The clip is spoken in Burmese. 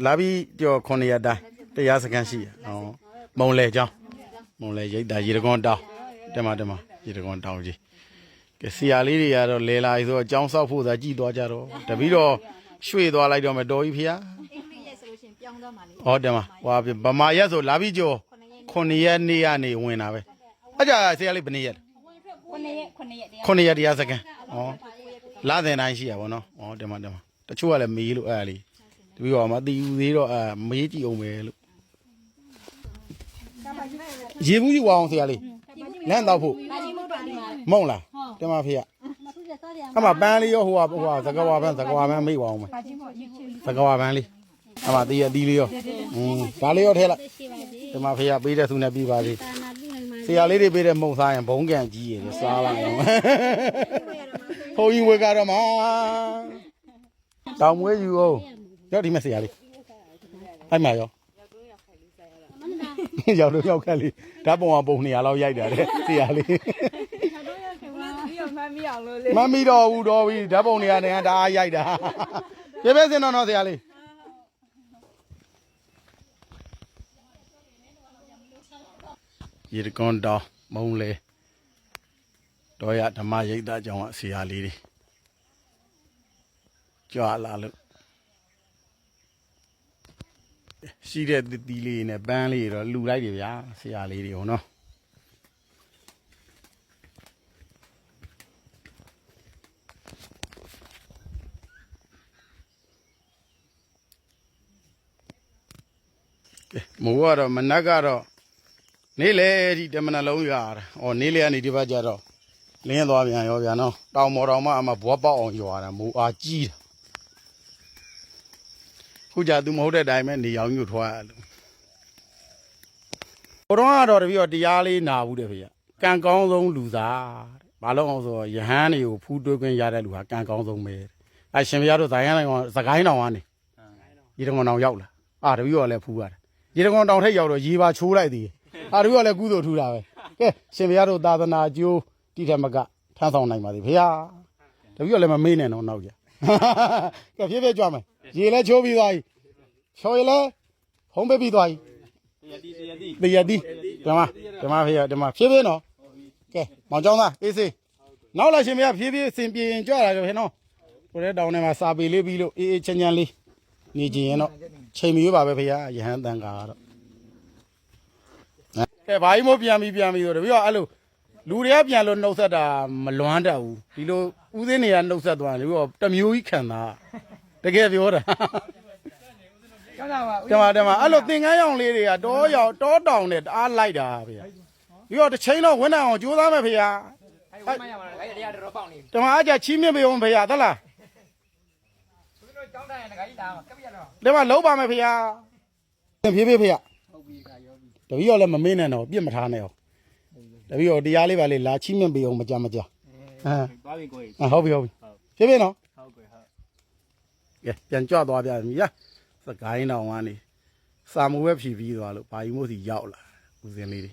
လာပြီးကြော်9ရက်တိုင်းတရားစခန်းရှိရဟောမုံလေเจ้าမုံလေရိတ်တာရေတကွန်တောင်းတက်မရေတကွန်တောင်းကြီးကဲဆရာလေးတွေကတော့လဲလာဆိုတော့အကြောင်းဆောက်ဖို့သာကြည်သွားကြတော့တပီတော့ရွှေ့သွားလိုက်တော့မတော်ကြီးဖေ။ဟောတယ်မဟွာဗမာရက်ဆိုလာပြီးကြော်9ရက်နေ့ကနေဝင်တာပဲ။အဲ့ကြဆရာလေးဘယ်နေ့ရက်9ရက်တရားစခန်းဟောလာတဲ့တိုင်းရှိရပါတော့။ဟောတယ်မတချို့ကလည်းမေးလို့အဲ့ဒါလေးတပီတော့မသိဘူးသေးတော့မေးကြည့်အောင်ပဲလို့ရေဘူးကြီးဝအောင်ဆရာလေးလမ်းတော့ဖို့မုံလားတင်ပါဖေရအမပန်းလေးရောဟိုသကဝါပန်းမိတ်ဝအောင်မယ်သကဝါပန်းလေးအမတီးရတီးလေးရောဒါလေးရောထဲလိုက်တင်ပါဖေရပေးတဲ့သူနဲ့ပြီးပါသေးဆရာလေးတွေပေးတဲ့မုံစားရင်ဘုံကန်ကြီးရယ်စားလိုက်အောင်ဘုံကြီးဝေကတော့မှာတောင်မွေးယူအောင်ရောက်ဒီမဲ့ဆရာလေးအဲ့မှာရောရောက်လို့ရောက်ခက်လေးဓာတ်ပုံပုံ200လောက်ရိုက်တာတဲ့ဆရာလေးမမီတော့ဘူးတော့ပြီဓာတ်ပုံ200နဲ့ဒါအားရိုက်တာပြပြစင်တော့ဆရာလေးရေကွန်တောင်းမုံလေတော့ရဓမ္မရိပ်သားကြောင့်ဆရာလေးတွေကြွလာလို့ရှိတဲ့တီးလေးနဲ့ပန်းလေးတော့လူလိုက်တယ်ဗျာဆရာလေးတွေဟောနော်မိုးကတော့မနက်ကတော့နေ့လေဒီတမနလုံးရွာတာ။အော်နေ့လေကနေဒီဘက်ကျတော့လင်းသွားပြန်ရောဗျာနော်။တောင်မော်တော်မှအမဘွားပေါက်အောင်ရွာတာမိုးအားကြီးတာ။ခုကြသူမဟုတ်တဲ့အတိုင်းပဲနေအောင်ညွတ်ထွားရလို့။ဘုရားကတော့တပည့်တော်တရားလေးနာဘူးတဲ့ဖေ။ကံကောင်းဆုံးလူသားတဲ့။ဘာလို့အောင်ဆိုရဟန်းတွေကိုဖူးတွေးခွင့်ရတဲ့လူဟာကံကောင်းဆုံးပဲ။အဲရှင်ဘုရားတို့ဇိုင်းတိုင်းကောင်စကိုင်းတောင်ကနေရေတံခွန်တောင်ရောက်လာ။အာတပည့်တော်လည်းဖူးရတယ်။ရေတံခွန်တောင်ထိပ်ရောက်တော့ရေပါချိုးလိုက်သေးတယ်။အာတပည့်တော်လည်းကုသိုလ်ထူတာပဲ။ကဲရှင်ဘုရားတို့သာသနာကျိုးတိထမကထမ်းဆောင်နိုင်ပါသေးဖေ။တပည့်တော်လည်းမမေ့နဲ့တော့နောက်ကြ။ကဲဖြည်းဖြည်းကြွမယ်။ရေလည်းချိုးပြီးသွားပြီ။ချော်ရလဲဟုံးပေးပြီးသွားပြီ။တရားတီးဓမ္မဖေရဓမ္မဖြည်းဖြည်းနော်ကဲမောင်ကျောင်းသားအေးစေးနောက်လာရှင်မရဖြည်းဖြည်းစင်ပြေရင်ကြွလာကြခင်နော်ကိုရဲတောင်ထဲမှာစာပေလေးပြီးလို့အေးအေးချမ်းချမ်းလေးနေကြရင်တော့ချိန်မရွေးပါပဲဖေရရဟန်းတန်ကာကတော့ကဲဘာကြီးမို့ပြန်ပြီးဆိုတော့ပြီးတော့အဲ့လိုလူတွေကပြန်လို့နှုတ်ဆက်တာမလွမ်းတတ်ဘူးဒီလိုဦးသိန်းနေရနှုတ်ဆက်သွားတယ်ပြီးတော့တမျိုးကြီးခံတာတကယ်ပြောတာတမအဲ့လိုသင်္ကန်းရောင်လေးတွေကတောတောင်နဲ့တအားလိုက်တာဖေ။ပြီးတော့တစ်ချိန်တော့ဝင်နိုင်အောင်ကြိုးစားမယ်ဖေ။တမအားကြချီးမြှင့်ပေးအောင်ဖေ။သလား။ဒီမှာလုံးပါမယ်ဖေ။ဖြည်းဖြည်းဖေ။တပည့်တော်လည်းမမေ့နဲ့တော့ပြစ်မထားနဲ့ဟော။တပည့်တော်တရားလေးပါလေလာချီးမြှင့်ပေးအောင်မကြမ်း။သွားပြီကိုကြီး။ဟုတ်ပြီ။ဖြည်းဖြည်းနော်။ဟုတ်ကဲ့ဟုတ်။ကဲပြန်ကြွသွားပြန်ပြီ။စကိုင်းတောင်ကနေစာမွေးဖြီးပြီးသွားလို့ဘာယူမို့စီရောက်လာဦးစင်းလေးတွေ